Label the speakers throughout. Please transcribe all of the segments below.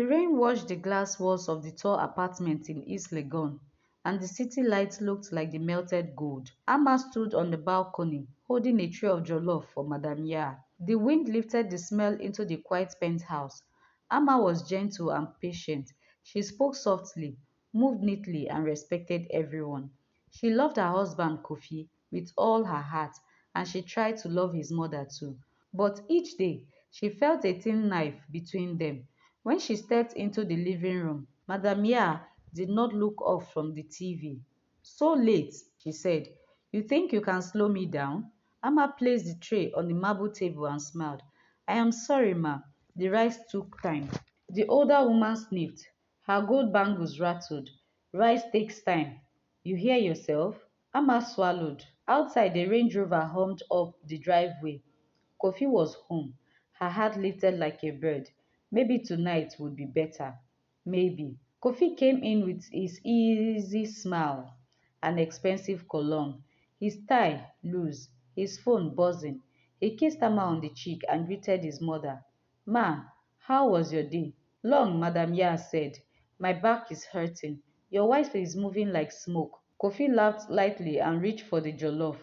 Speaker 1: The rain washed the glass walls of the tall apartment in East Legon, and the city lights looked like the melted gold. Amma stood on the balcony, holding a tray of jollof for Madame Ya. The wind lifted the smell into the quiet penthouse. Amma was gentle and patient. She spoke softly, moved neatly, and respected everyone. She loved her husband, Kofi, with all her heart, and she tried to love his mother too. But each day, she felt a thin knife between them. When she stepped into the living room, Madame Ya did not look off from the TV. So late, she said. You think you can slow me down? Amma placed the tray on the marble table and smiled. I am sorry, ma. The rice took time. The older woman sniffed. Her gold bangles rattled. Rice takes time. You hear yourself? Amma swallowed. Outside, the Range Rover hummed up the driveway. Kofi was home. Her heart lifted like a bird. Maybe tonight would be better. Maybe. Kofi came in with his easy smile, an expensive cologne, his tie loose, his phone buzzing. He kissed Amma on the cheek and greeted his mother. Ma, how was your day? Long, Madame Ya said. My back is hurting. Your wife is moving like smoke. Kofi laughed lightly and reached for the jollof.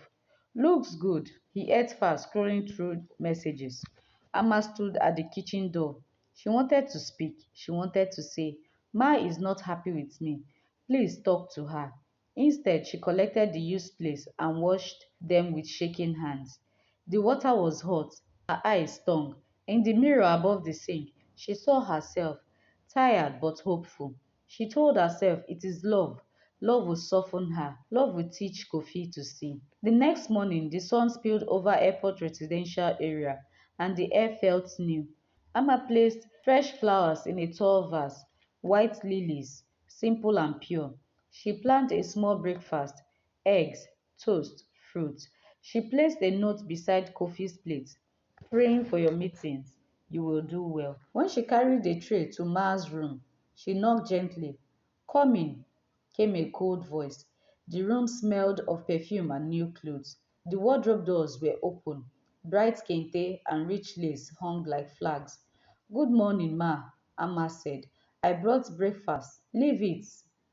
Speaker 1: Looks good. He ate fast, scrolling through messages. Amma stood at the kitchen door. She wanted to speak. She wanted to say, Ma is not happy with me. Please talk to her. Instead, she collected the used plates and washed them with shaking hands. The water was hot. Her eyes stung. In the mirror above the sink, she saw herself, tired but hopeful. She told herself it is love. Love will soften her. Love will teach Kofi to see. The next morning, the sun spilled over airport residential area and the air felt new. Amma placed fresh flowers in a tall vase, white lilies, simple and pure. She planned a small breakfast, eggs, toast, fruit. She placed a note beside Kofi's plate, praying for your meetings. You will do well. When she carried the tray to Ma's room, she knocked gently. Come in, came a cold voice. The room smelled of perfume and new clothes. The wardrobe doors were open. Bright kente and rich lace hung like flags. Good morning, Ma, Amma said. I brought breakfast. Leave it,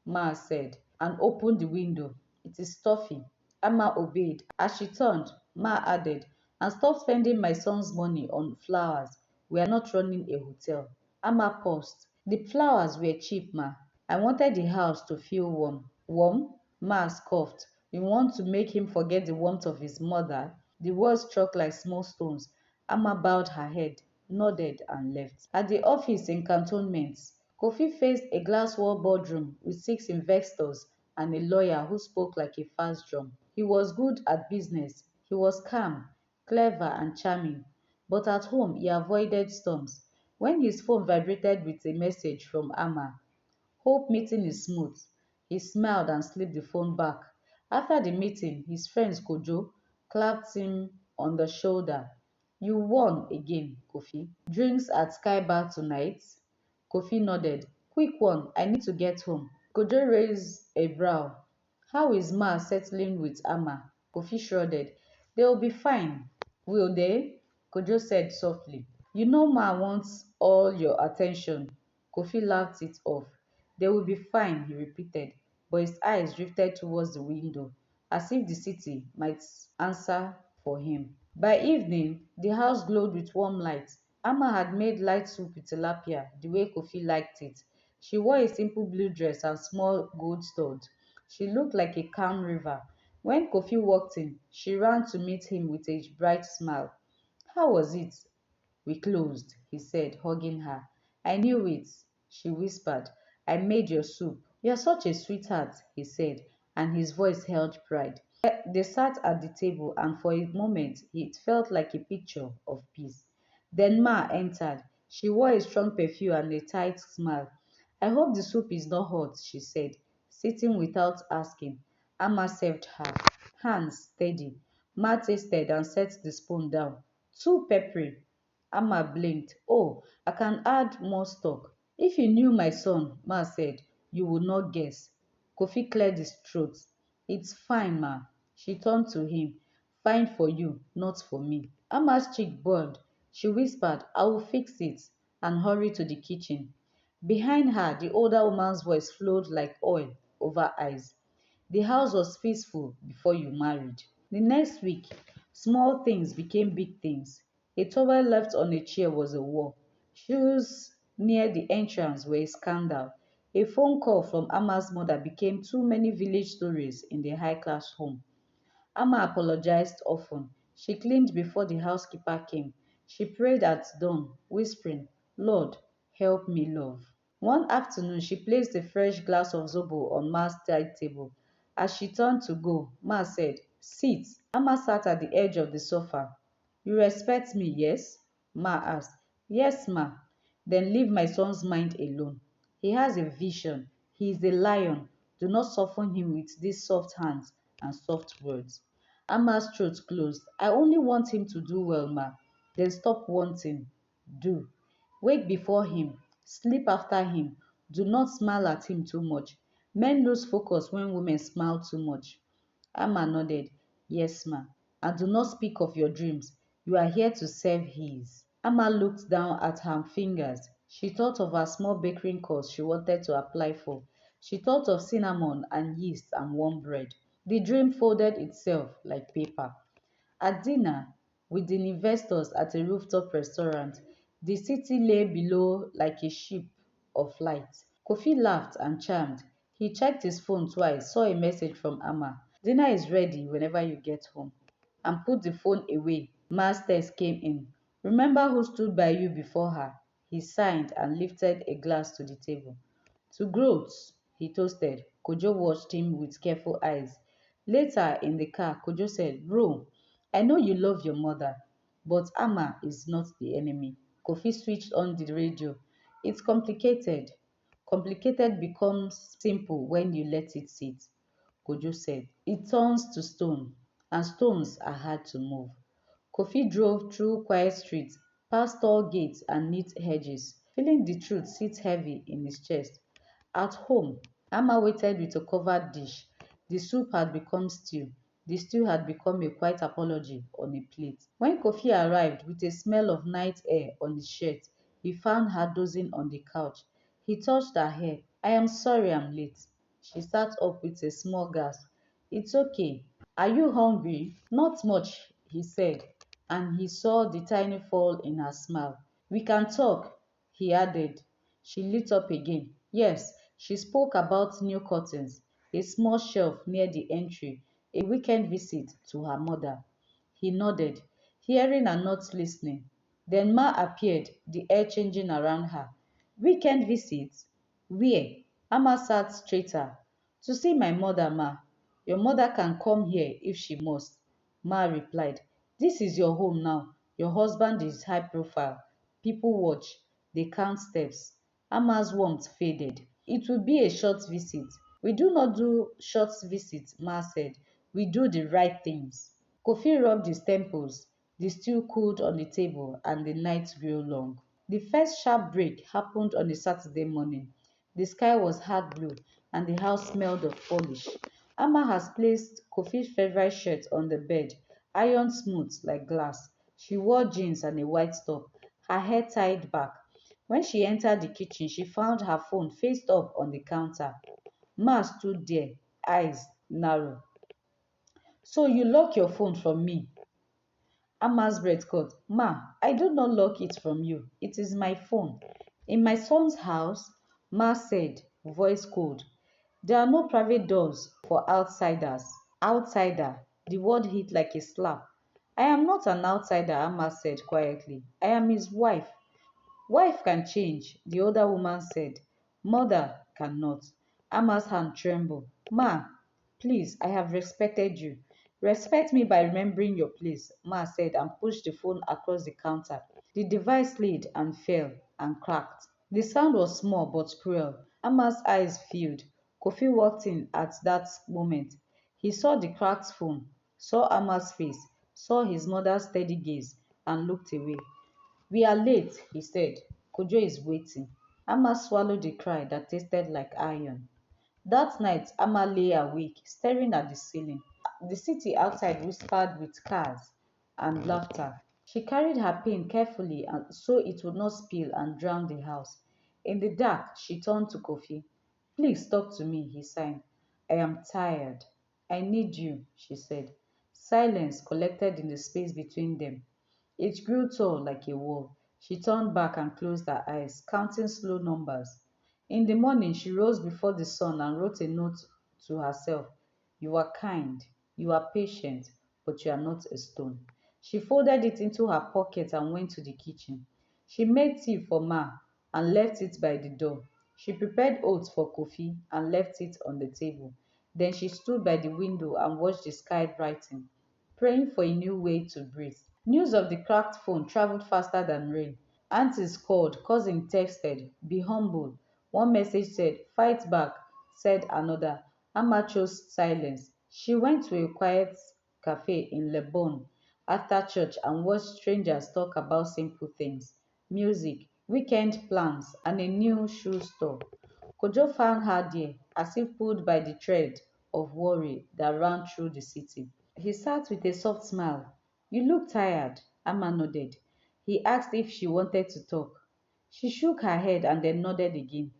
Speaker 1: Ma said, and opened the window. It is stuffy. Amma obeyed. As she turned, Ma added, and stop spending my son's money on flowers. We are not running a hotel. Amma paused. The flowers were cheap, Ma. I wanted the house to feel warm. Warm? Ma scoffed. You want to make him forget the warmth of his mother? The words struck like small stones. Amma bowed her head, nodded, and left. At the office in cantonments, Kofi faced a glass wall boardroom with six investors and a lawyer who spoke like a fast drum. He was good at business. He was calm, clever, and charming. But at home, he avoided storms. When his phone vibrated with a message from Amma, hope meeting is smooth. He smiled and slipped the phone back. After the meeting, his friends Kojo clapped him on the shoulder. You won again, Kofi. Drinks at Sky Bar tonight? Kofi nodded. Quick one, I need to get home. Kojo raised a brow. How is Ma settling with Amma? Kofi shrugged. They'll be fine. Will they? Kojo said softly. You know Ma wants all your attention. Kofi laughed it off. They will be fine, he repeated, but his eyes drifted towards the window, as if the city might answer for him. By evening, the house glowed with warm light. Amma had made light soup with tilapia, the way Kofi liked it. She wore a simple blue dress and small gold studs. She looked like a calm river. When Kofi walked in, she ran to meet him with a bright smile. How was it? We closed, he said, hugging her. I knew it, she whispered. I made your soup. You're such a sweetheart, he said, and his voice held pride. They sat at the table, and for a moment it felt like a picture of peace. Then Ma entered. She wore a strong perfume and a tight smile. I hope the soup is not hot, she said, sitting without asking. Amma served her, hands steady. Ma tasted and set the spoon down. Too peppery. Amma blinked. Oh, I can add more stock. If you knew my son, Ma said, you would not guess. Kofi cleared his throat. It's fine, Ma. She turned to him. Fine for you, not for me. Amma's cheek burned. She whispered, I will fix it, and hurried to the kitchen. Behind her, the older woman's voice flowed like oil over ice. The house was peaceful before you married. The next week, small things became big things. A towel left on a chair was a war. Shoes near the entrance were a scandal. A phone call from Ama's mother became too many village stories in the high class home. Amma apologized often. She cleaned before the housekeeper came. She prayed at dawn, whispering, Lord, help me love. One afternoon, she placed a fresh glass of zobo on Ma's side table. As she turned to go, Ma said, Sit. Amma sat at the edge of the sofa. You respect me, yes? Ma asked. Yes, ma. Then leave my son's mind alone. He has a vision. He is a lion. Do not soften him with these soft hands and soft words. Amma's throat closed. I only want him to do well, ma. Then stop wanting. Do. Wake before him. Sleep after him. Do not smile at him too much. Men lose focus when women smile too much. Amma nodded. Yes, ma. And do not speak of your dreams. You are here to serve his. Amma looked down at her fingers. She thought of her small baking course she wanted to apply for. She thought of cinnamon and yeast and warm bread. The dream folded itself like paper. At dinner, with the investors at a rooftop restaurant, the city lay below like a ship of light. Kofi laughed and charmed. He checked his phone twice, saw a message from Amma. Dinner is ready whenever you get home. And put the phone away. Masters came in. Remember who stood by you before her? He signed and lifted a glass to the table. To growth, he toasted. Kojo watched him with careful eyes. Later in the car, Kojo said, Bro, I know you love your mother, but Amma is not the enemy. Kofi switched on the radio. It's complicated. Complicated becomes simple when you let it sit, Kojo said. It turns to stone, and stones are hard to move. Kofi drove through quiet streets, past tall gates and neat hedges, feeling the truth sit heavy in his chest. At home, Amma waited with a covered dish. The soup had become stew. The stew had become a quiet apology on a plate. When Kofi arrived with a smell of night air on his shirt, he found her dozing on the couch. He touched her hair. I am sorry I'm late. She sat up with a small gasp. It's okay. Are you hungry? Not much, he said, and he saw the tiny fall in her smile. We can talk, he added. She lit up again. Yes, she spoke about new curtains, a small shelf near the entry, a weekend visit to her mother. He nodded, hearing and not listening. Then Ma appeared, the air changing around her. Weekend visit? Where? Amma sat straighter. To see my mother, Ma. Your mother can come here if she must. Ma replied. This is your home now. Your husband is high profile. People watch. They count steps. Amma's warmth faded. It will be a short visit. We do not do short visits, Ma said. We do the right things. Kofi rubbed his temples. The stew cooled on the table and the night grew long. The first sharp break happened on a Saturday morning. The sky was hard blue and the house smelled of polish. Amma has placed Kofi's favorite shirt on the bed, ironed smooth like glass. She wore jeans and a white top, her hair tied back. When she entered the kitchen, she found her phone faced up on the counter. Ma stood there, eyes narrow. So you lock your phone from me? Amma's breath caught. Ma, I do not lock it from you. It is my phone. In my son's house, Ma said, voice cold. There are no private doors for outsiders. Outsider. The word hit like a slap. I am not an outsider, Amma said quietly. I am his wife. Wife can change, the older woman said. Mother cannot. Amma's hand trembled. Ma, please, I have respected you. Respect me by remembering your place, Ma said and pushed the phone across the counter. The device slid and fell and cracked. The sound was small but cruel. Amma's eyes filled. Kofi walked in at that moment. He saw the cracked phone, saw Amma's face, saw his mother's steady gaze, and looked away. We are late, he said. Kojo is waiting. Amma swallowed a cry that tasted like iron. That night, Amma lay awake, staring at the ceiling. The city outside whispered with cars and laughter. She carried her pain carefully so it would not spill and drown the house. In the dark, she turned to Kofi. Please talk to me, he sighed. I am tired. I need you, she said. Silence collected in the space between them. It grew tall like a wall. She turned back and closed her eyes, counting slow numbers. In the morning, she rose before the sun and wrote a note to herself. You are kind, you are patient, but you are not a stone. She folded it into her pocket and went to the kitchen. She made tea for Ma and left it by the door. She prepared oats for Kofi and left it on the table. Then she stood by the window and watched the sky brighten, praying for a new way to breathe. News of the cracked phone traveled faster than rain. Aunties called, cousin texted, be humble. One message said, fight back, said another. Amma chose silence. She went to a quiet cafe in Lebanon after church and watched strangers talk about simple things music, weekend plans, and a new shoe store. Kojo found her there, as if pulled by the thread of worry that ran through the city. He sat with a soft smile. You look tired, Amma nodded. He asked if she wanted to talk. She shook her head and then nodded again.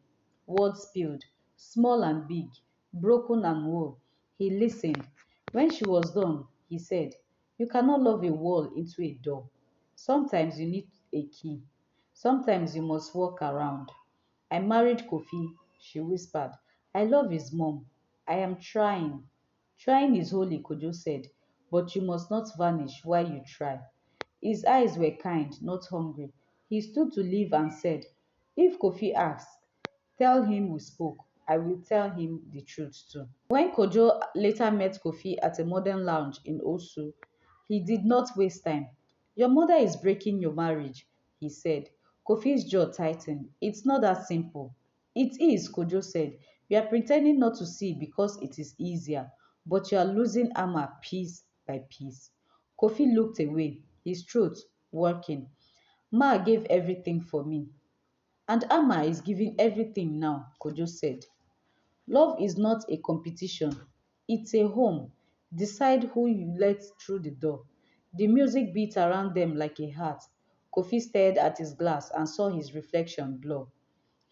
Speaker 1: Words spilled, small and big, broken and whole. He listened. When she was done, he said, you cannot love a wall into a door. Sometimes you need a key. Sometimes you must walk around. I married Kofi, she whispered. I love his mom. I am trying. Trying is holy, Kojo said, but you must not vanish while you try. His eyes were kind, not hungry. He stood to leave and said, if Kofi asks, tell him we spoke. I will tell him the truth too. When Kojo later met Kofi at a modern lounge in Osu, he did not waste time. Your mother is breaking your marriage, he said. Kofi's jaw tightened. It's not that simple. It is, Kojo said. You are pretending not to see because it is easier, but you are losing armor piece by piece. Kofi looked away, his throat working. Ma gave everything for me. And Amma is giving everything now, Kojo said. Love is not a competition, it's a home. Decide who you let through the door. The music beat around them like a heart. Kofi stared at his glass and saw his reflection blur.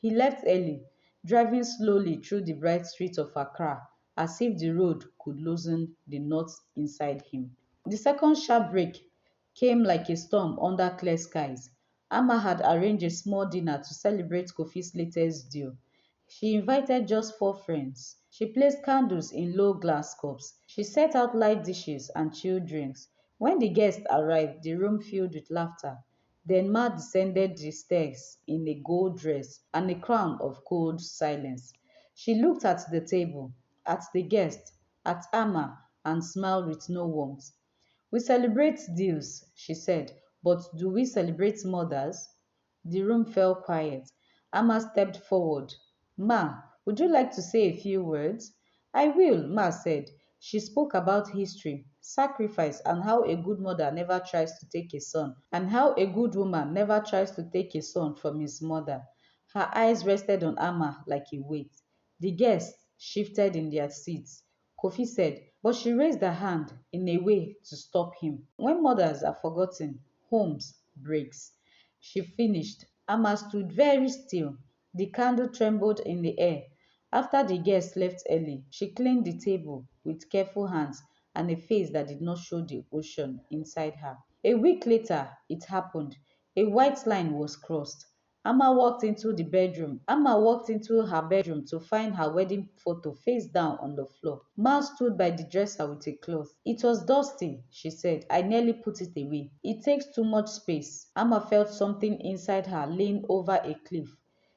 Speaker 1: He left early, driving slowly through the bright streets of Accra, as if the road could loosen the knots inside him. The second sharp break came like a storm under clear skies. Amma had arranged a small dinner to celebrate Kofi's latest deal. She invited just four friends. She placed candles in low glass cups. She set out light dishes and chilled drinks. When the guests arrived, the room filled with laughter. Then Ma descended the stairs in a gold dress and a crown of cold silence. She looked at the table, at the guests, at Amma, and smiled with no warmth. We celebrate deals, she said, but do we celebrate mothers? The room fell quiet. Amma stepped forward. Ma, would you like to say a few words? I will, Ma said. She spoke about history, sacrifice, and how a good mother never tries to take a son, and how a good woman never tries to take a son from his mother. Her eyes rested on Amma like a weight. The guests shifted in their seats. Kofi said, but she raised her hand in a way to stop him. When mothers are forgotten, homes breaks. She finished. Amma stood very still. The candle trembled in the air. After the guests left early, she cleaned the table with careful hands and a face that did not show the ocean inside her. A week later, it happened. A white line was crossed. Amma walked into her bedroom to find her wedding photo face down on the floor. Ma stood by the dresser with a cloth. It was dusty, she said. I nearly put it away. It takes too much space. Amma felt something inside her lean over a cliff.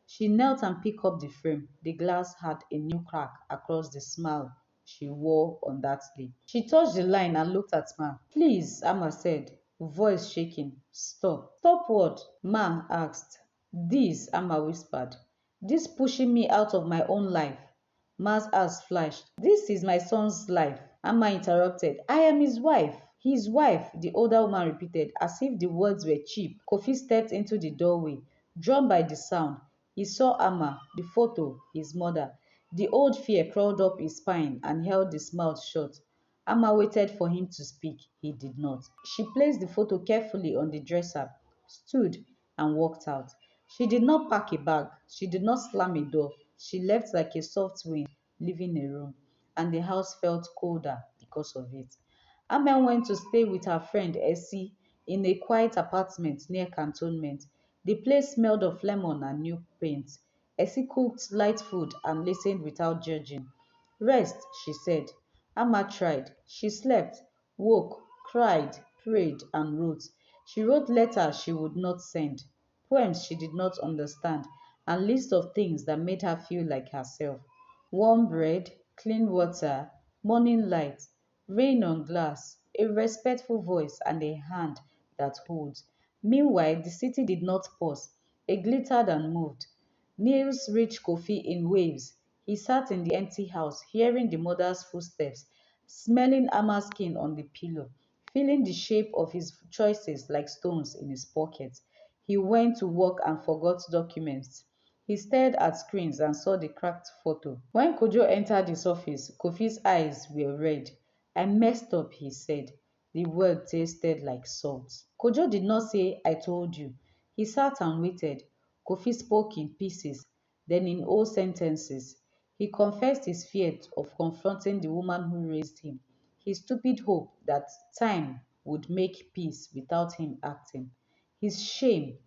Speaker 1: She knelt and picked up the frame. The glass had a new crack across the smile she wore on that day. She touched the line and looked at Ma. Please, Amma said, voice shaking. Stop. Stop what? Ma asked. This, Amma whispered. This pushing me out of my own life. Ma's eyes flashed. This is my son's life. Amma interrupted. I am his wife. His wife, the older woman repeated, as if the words were cheap. Kofi stepped into the doorway, drawn by the sound. He saw Amma, the photo, his mother. The old fear crawled up his spine and held his mouth shut. Amma waited for him to speak. He did not. She placed the photo carefully on the dresser, stood, and walked out. She did not pack a bag. She did not slam a door. She left like a soft wind leaving a room, and the house felt colder because of it. Amen went to stay with her friend Essie in a quiet apartment near cantonment. The place smelled of lemon and new paint. Essie cooked light food and listened without judging. Rest, she said. Amma tried. She slept, woke, cried, prayed, and wrote. She wrote letters she would not send, poems she did not understand, and lists of things that made her feel like herself. Warm bread, clean water, morning light, rain on glass, a respectful voice, and a hand that holds. Meanwhile, the city did not pause. It glittered and moved. News reached Kofi in waves. He sat in the empty house, hearing the mother's footsteps, smelling Amma's skin on the pillow, feeling the shape of his choices like stones in his pocket. He went to work and forgot documents. He stared at screens and saw the cracked photo. When Kojo entered his office, Kofi's eyes were red. I messed up, he said. The word tasted like salt. Kojo did not say, I told you. He sat and waited. Kofi spoke in pieces, then in whole sentences. He confessed his fear of confronting the woman who raised him, his stupid hope that time would make peace without him acting, his shame.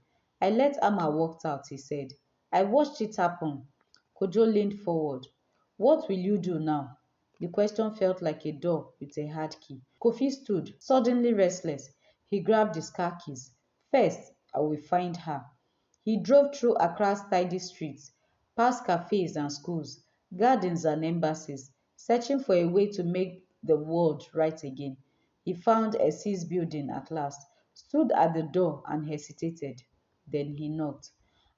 Speaker 1: I let Amma walk out, he said. I watched it happen. Kojo leaned forward. What will you do now? The question felt like a door with a hard key. Kofi stood, suddenly restless. He grabbed his car keys. First, I will find her. He drove through Accra's tidy streets, past cafes and schools, gardens and embassies, searching for a way to make the world right again. He found Essie's building at last, stood at the door and hesitated. Then he knocked.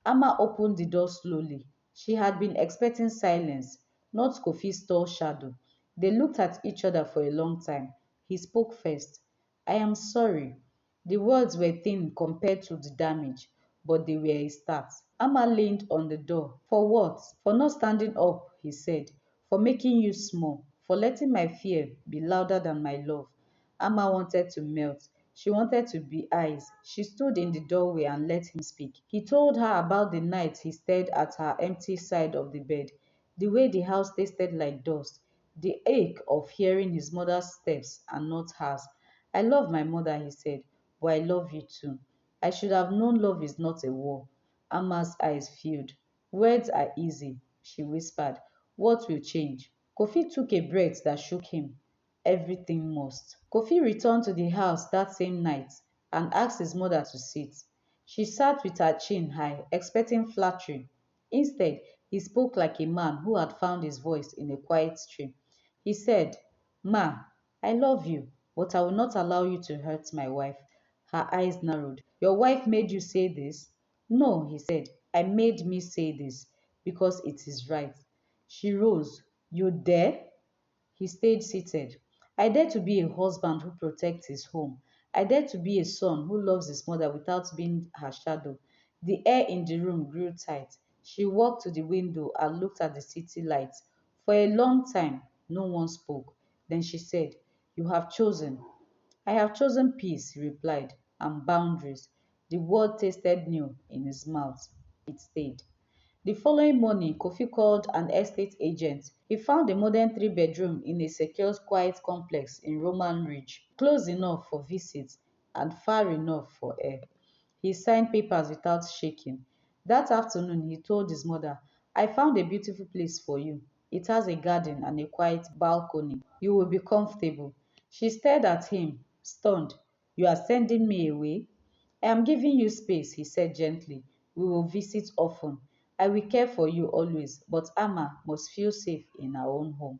Speaker 1: Amma opened the door slowly. She had been expecting silence, not Kofi's tall shadow. They looked at each other for a long time. He spoke first. I am sorry. The words were thin compared to the damage, but they were a start. Amma leaned on the door. For what? For not standing up, he said. For making you small. For letting my fear be louder than my love. Amma wanted to melt. She wanted to be eyes. She stood in the doorway and let him speak. He told her about the night he stared at her empty side of the bed, the way the house tasted like dust, the ache of hearing his mother's steps and not hers. I love my mother, he said, but I love you too. I should have known love is not a war. Amma's eyes filled. Words are easy, she whispered. What will change? Kofi took a breath that shook him. Everything must. Kofi returned to the house that same night and asked his mother to sit. She sat with her chin high, expecting flattery. Instead, he spoke like a man who had found his voice in a quiet stream. He said, Ma, I love you, but I will not allow you to hurt my wife. Her eyes narrowed. Your wife made you say this? No, he said. I made me say this because it is right. She rose. You dare? He stayed seated. I dare to be a husband who protects his home. I dare to be a son who loves his mother without being her shadow. The air in the room grew tight. She walked to the window and looked at the city lights. For a long time, no one spoke. Then she said, You have chosen. I have chosen peace, he replied, and boundaries. The word tasted new in his mouth. It stayed. The following morning, Kofi called an estate agent. He found a modern three-bedroom in a secure, quiet complex in Roman Ridge, close enough for visits and far enough for air. He signed papers without shaking. That afternoon, he told his mother, I found a beautiful place for you. It has a garden and a quiet balcony. You will be comfortable. She stared at him, stunned. You are sending me away? I am giving you space, he said gently. We will visit often. I will care for you always, but Amma must feel safe in her own home.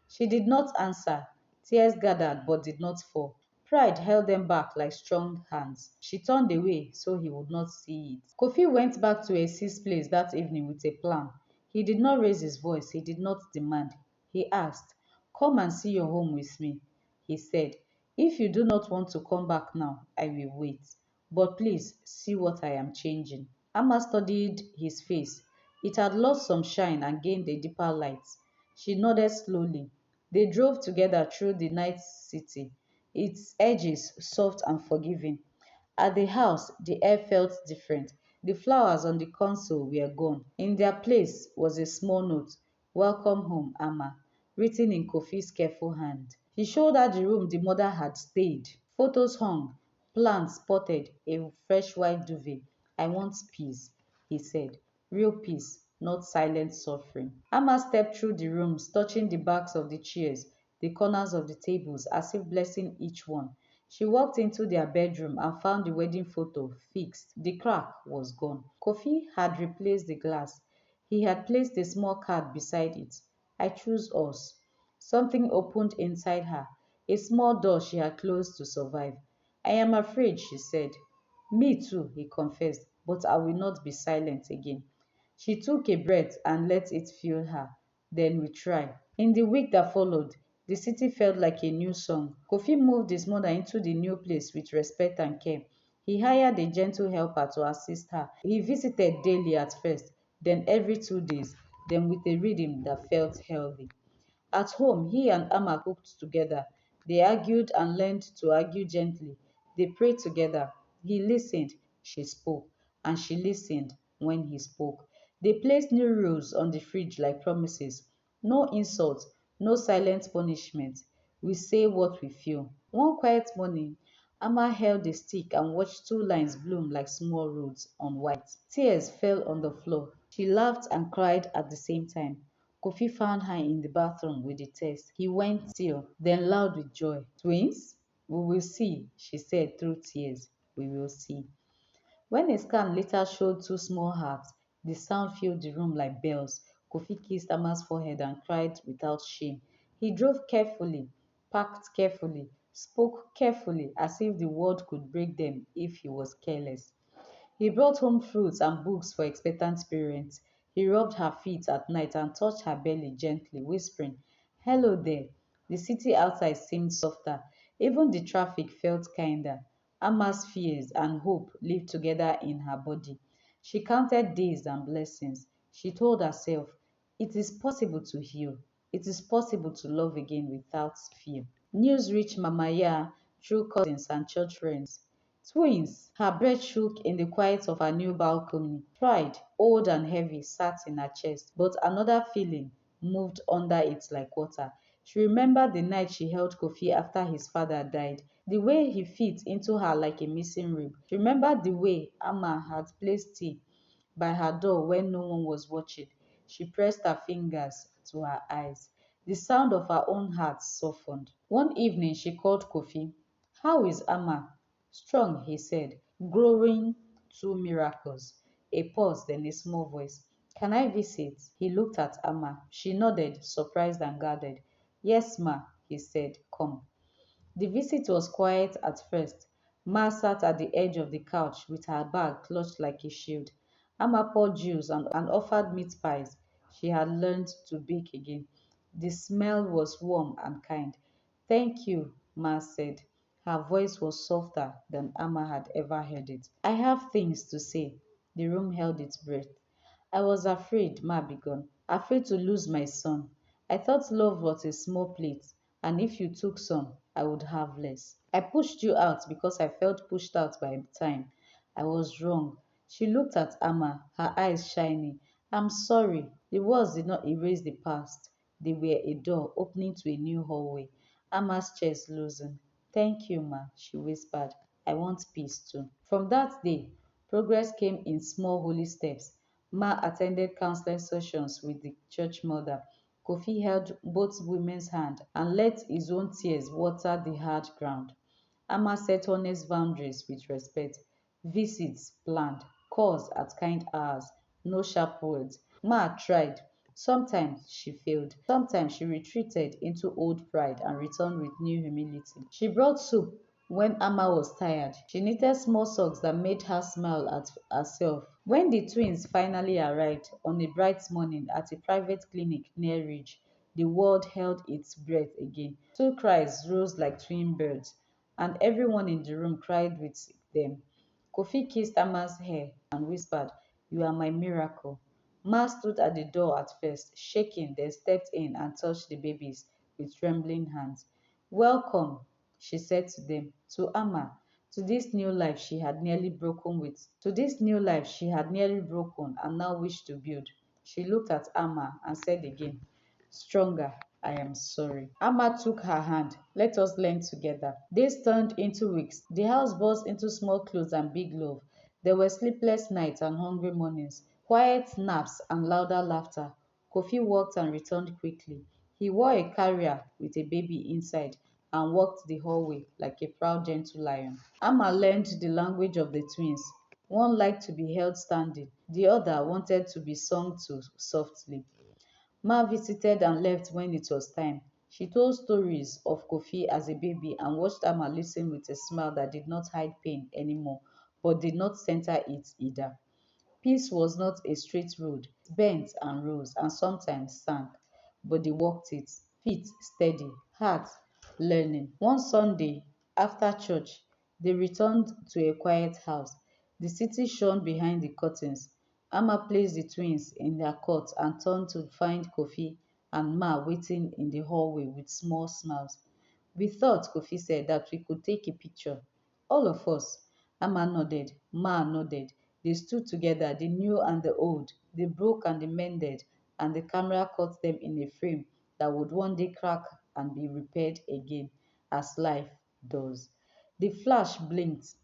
Speaker 1: She did not answer. Tears gathered but did not fall. Pride held them back like strong hands. She turned away so he would not see it. Kofi went back to Essie's place that evening with a plan. He did not raise his voice. He did not demand. He asked, Come and see your home with me. He said, If you do not want to come back now, I will wait. But please see what I am changing. Amma studied his face. It had lost some shine and gained a deeper light. She nodded slowly. They drove together through the night city, its edges soft and forgiving. At the house, the air felt different. The flowers on the console were gone. In their place was a small note, "Welcome home, Amma," written in Kofi's careful hand. He showed her the room the mother had stayed. Photos hung, plants potted, a fresh white duvet. "I want peace," he said. "Real peace, not silent suffering." Amma stepped through the rooms, touching the backs of the chairs, the corners of the tables, as if blessing each one. She walked into their bedroom and found the wedding photo fixed. The crack was gone. Kofi had replaced the glass. He had placed a small card beside it. "I choose us." Something opened inside her, a small door she had closed to survive. "I am afraid," she said. "Me too," he confessed, "but I will not be silent again." She took a breath and let it fill her. "Then we try." In the week that followed, the city felt like a new song. Kofi moved his mother into the new place with respect and care. He hired a gentle helper to assist her. He visited daily at first, then every 2 days, then with a rhythm that felt healthy. At home, he and Amma cooked together. They argued and learned to argue gently. They prayed together. He listened, she spoke, and she listened when he spoke. They placed new rules on the fridge like promises. No insults, no silent punishment. We say what we feel. One quiet morning, Amma held a stick and watched two lines bloom like small roads on white. Tears fell on the floor. She laughed and cried at the same time. Kofi found her in the bathroom with the text. He went still, then loud with joy. "Twins? We will see," she said through tears. "We will see." When a scan later showed two small hearts, the sound filled the room like bells. Kofi kissed Ama's forehead and cried without shame. He drove carefully, packed carefully, spoke carefully, as if the world could break them if he was careless. He brought home fruits and books for expectant parents. He rubbed her feet at night and touched her belly gently, whispering, "Hello there." The city outside seemed softer. Even the traffic felt kinder. Amma's fears and hope lived together in her body. She counted days and blessings. She told herself, "It is possible to heal. It is possible to love again without fear." News reached Mama Ya through cousins and church friends. Twins! Her breath shook in the quiet of her new balcony. Pride, old and heavy, sat in her chest, but another feeling moved under it like water. She remembered the night she held Kofi after his father died, the way he fit into her like a missing rib. She remembered the way Amma had placed tea by her door when no one was watching. She pressed her fingers to her eyes. The sound of her own heart softened. One evening she called Kofi. "How is Amma?" "Strong," he said, "growing two miracles." A pause, then a small voice. "Can I visit?" He looked at Amma. She nodded, surprised and guarded. "Yes, ma," he said, "come." The visit was quiet at first. Ma sat at the edge of the couch with her bag clutched like a shield. Amma poured juice and offered meat pies. She had learned to bake again. The smell was warm and kind. "Thank you," Ma said. Her voice was softer than Amma had ever heard it. "I have things to say." The room held its breath. "I was afraid," Ma began, "afraid to lose my son. I thought love was a small plate, and if you took some, I would have less. I pushed you out because I felt pushed out by time. I was wrong." She looked at Amma, her eyes shining. "I'm sorry." The words did not erase the past. They were a door opening to a new hallway. Amma's chest loosened. "Thank you, Ma," she whispered. "I want peace too." From that day, progress came in small holy steps. Ma attended counseling sessions with the church mother. Kofi held both women's hand and let his own tears water the hard ground. Amma set honest boundaries with respect. Visits planned, calls at kind hours, no sharp words. Ma tried. Sometimes she failed. Sometimes she retreated into old pride and returned with new humility. She brought soup when Amma was tired. She knitted small socks that made her smile at herself. When the twins finally arrived on a bright morning at a private clinic near Ridge, the world held its breath again. Two cries rose like twin birds, and everyone in the room cried with them. Kofi kissed Amma's hair and whispered, "You are my miracle." Ma stood at the door at first, shaking, then stepped in and touched the babies with trembling hands. "Welcome," she said to them, "to Amma." To this new life she had nearly broken with. To this new life she had nearly broken and now wished to build. She looked at Amma and said again, stronger, I am sorry. Amma took her hand. Let us learn together. Days turned into weeks. The house burst into small clothes and big love. There were sleepless nights and hungry mornings, quiet naps and louder laughter. Kofi walked and returned quickly. He wore a carrier with a baby inside and walked the hallway like a proud, gentle lion. Amma learned the language of the twins. One liked to be held standing, the other wanted to be sung to softly. Ma visited and left when it was time. She told stories of Kofi as a baby and watched Amma listen with a smile that did not hide pain anymore, but did not center it either. Peace was not a straight road. It bent and rose and sometimes sank, but they walked it, feet steady, heart learning. One Sunday after church, they returned to a quiet house. The city shone behind the curtains. Amma placed the twins in their cot and turned to find Kofi and Ma waiting in the hallway with small smiles. We thought, Kofi said, that we could take a picture. All of us. Amma nodded. Ma nodded. They stood together, the new and the old, the broke and the mended, and the camera caught them in a frame that would one day crack and be repaired again, as life does. The flash blinked.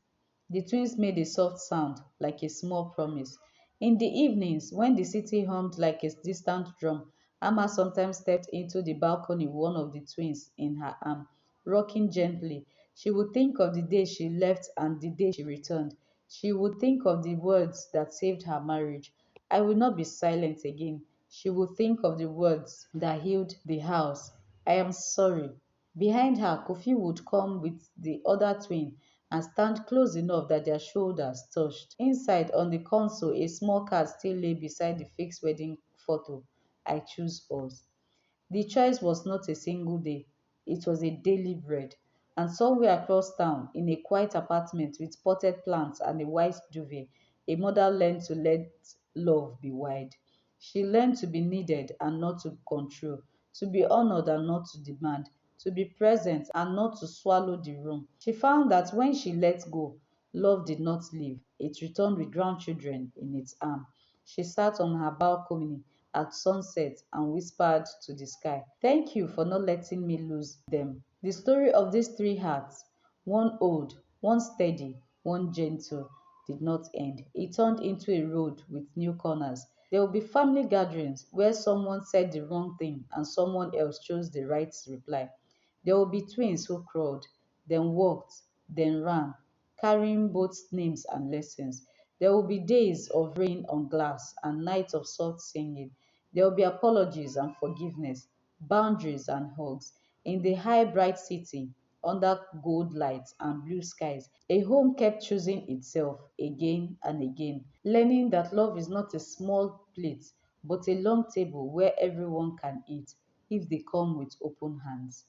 Speaker 1: The twins made a soft sound, like a small promise. In the evenings, when the city hummed like a distant drum, Amma sometimes stepped into the balcony with one of the twins in her arm, rocking gently. She would think of the day she left and the day she returned. She would think of the words that saved her marriage. I will not be silent again. She would think of the words that healed the house. I am sorry. Behind her, Kofi would come with the other twin and stand close enough that their shoulders touched. Inside, on the console, a small card still lay beside the fixed wedding photo. I choose us. The choice was not a single day, it was a daily bread. And somewhere across town, in a quiet apartment with potted plants and a white duvet, a mother learned to let love be wide. She learned to be needed and not to control, to be honored and not to demand, to be present and not to swallow the room. She found that when she let go, love did not leave. It returned with grandchildren in its arm. She sat on her balcony at sunset and whispered to the sky, thank you for not letting me lose them. The story of these three hearts, one old, one steady, one gentle, did not end. It turned into a road with new corners. There will be family gatherings where someone said the wrong thing and someone else chose the right reply. There will be twins who crawled, then walked, then ran, carrying both names and lessons. There will be days of rain on glass and nights of soft singing. There will be apologies and forgiveness, boundaries and hugs. In the high, bright city, under gold lights and blue skies, a home kept choosing itself again and again, learning that love is not a small plate, but a long table where everyone can eat if they come with open hands.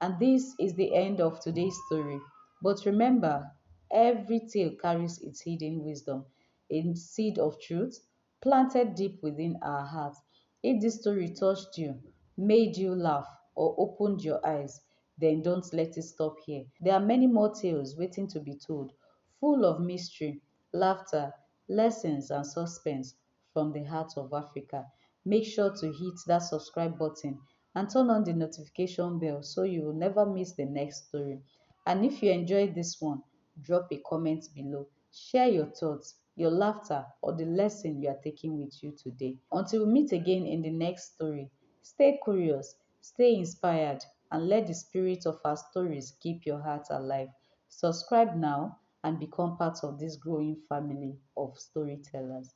Speaker 1: And this is the end of today's story. But remember, every tale carries its hidden wisdom, a seed of truth planted deep within our hearts. If this story touched you, made you laugh, or opened your eyes, then don't let it stop here. There are many more tales waiting to be told, full of mystery, laughter, lessons, and suspense from the heart of Africa. Make sure to hit that subscribe button and turn on the notification bell so you will never miss the next story. And if you enjoyed this one, drop a comment below. Share your thoughts, your laughter, or the lesson you are taking with you today. Until we meet again in the next story, stay curious, stay inspired, and let the spirit of our stories keep your heart alive. Subscribe now and become part of this growing family of storytellers.